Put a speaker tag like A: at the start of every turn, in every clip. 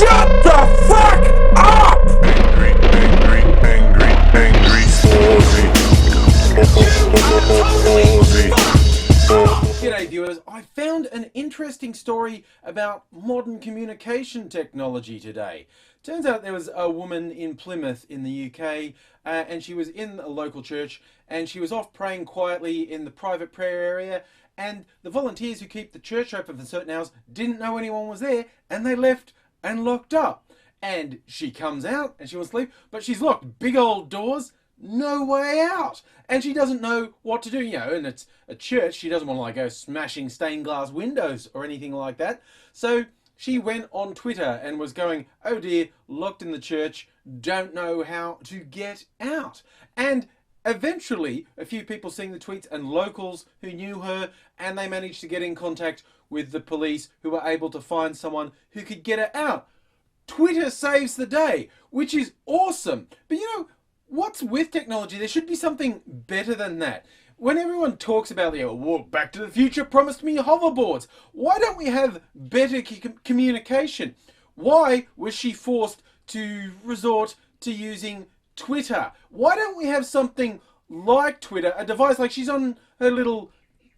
A: Shut the fuck up! Angry Aussie.
B: G'day viewers, I found an interesting story about modern communication technology today. Turns out there was a woman in Plymouth in the UK and she was in a local church and she was off praying quietly in the private prayer area, and the volunteers who keep the church open for certain hours didn't know anyone was there and they left and locked up. And she comes out and she wants to leave, but she's locked big old doors, no way out, and she doesn't know what to do, you know, and it's a church. She doesn't want to like go smashing stained glass windows or anything like that. So she went on Twitter and was going, oh dear, locked in the church, don't know how to get out. And eventually a few people seeing the tweets and locals who knew her, and they managed to get in contact with the police, who were able to find someone who could get her out. Twitter saves the day, which is awesome. But you know, what's with technology? There should be something better than that. When everyone talks about the Back to the Future promised me hoverboards, why don't we have better communication? Why was she forced to resort to using Twitter? Why don't we have something like Twitter, a device like she's on her little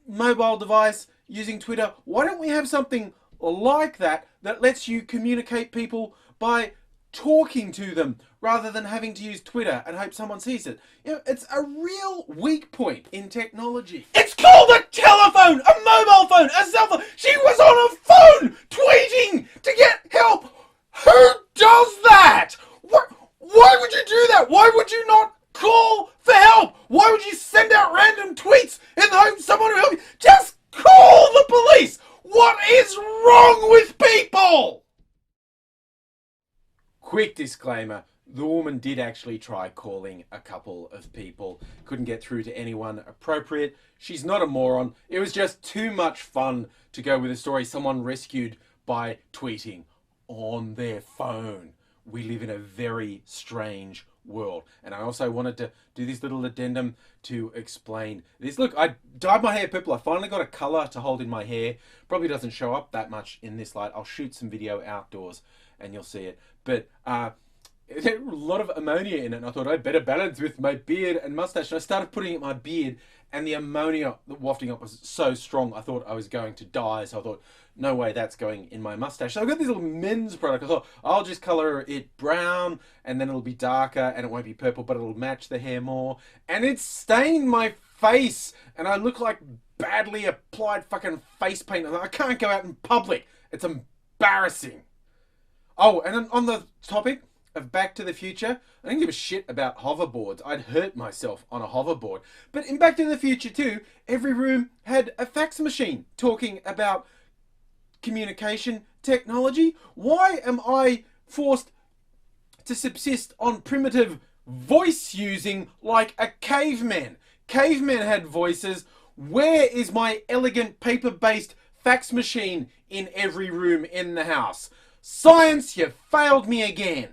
B: mobile device using Twitter? Why don't we have something like that that lets you communicate people by talking to them rather than having to use Twitter and hope someone sees it? You know, it's a real weak point in technology. It's called a telephone, a mobile phone, a cell phone. She was on a phone tweeting to get help. Who does that? Why would you do that? Why would you not call for help? Why would you send out random tweets in the hope someone will help you? Just call the police. What is wrong with people? Quick disclaimer, the woman did actually try calling a couple of people, couldn't get through to anyone appropriate. She's not a moron. It was just too much fun to go with a story someone rescued by tweeting on their phone. We live in a very strange world. And I also wanted to do this little addendum to explain this. Look, I dyed my hair purple. I finally got a color to hold in my hair. Probably doesn't show up that much in this light. I'll shoot some video outdoors and you'll see it. But there's a lot of ammonia in it, and I thought I'd better balance with my beard and mustache. And I started putting it in my beard, and the ammonia wafting up was so strong I thought I was going to die. So I thought, no way that's going in my mustache. So I got this little men's product. I thought I'll just color it brown and then it'll be darker and it won't be purple, but it'll match the hair more. And it stained my face and I look like badly applied fucking face paint. I can't go out in public. It's embarrassing. Oh, and on the topic of Back to the Future, I didn't give a shit about hoverboards. I'd hurt myself on a hoverboard. But in Back to the Future too, every room had a fax machine talking about communication technology. Why am I forced to subsist on primitive voice using like a caveman? Cavemen had voices. Where is my elegant paper-based fax machine in every room in the house? Science, you failed me again.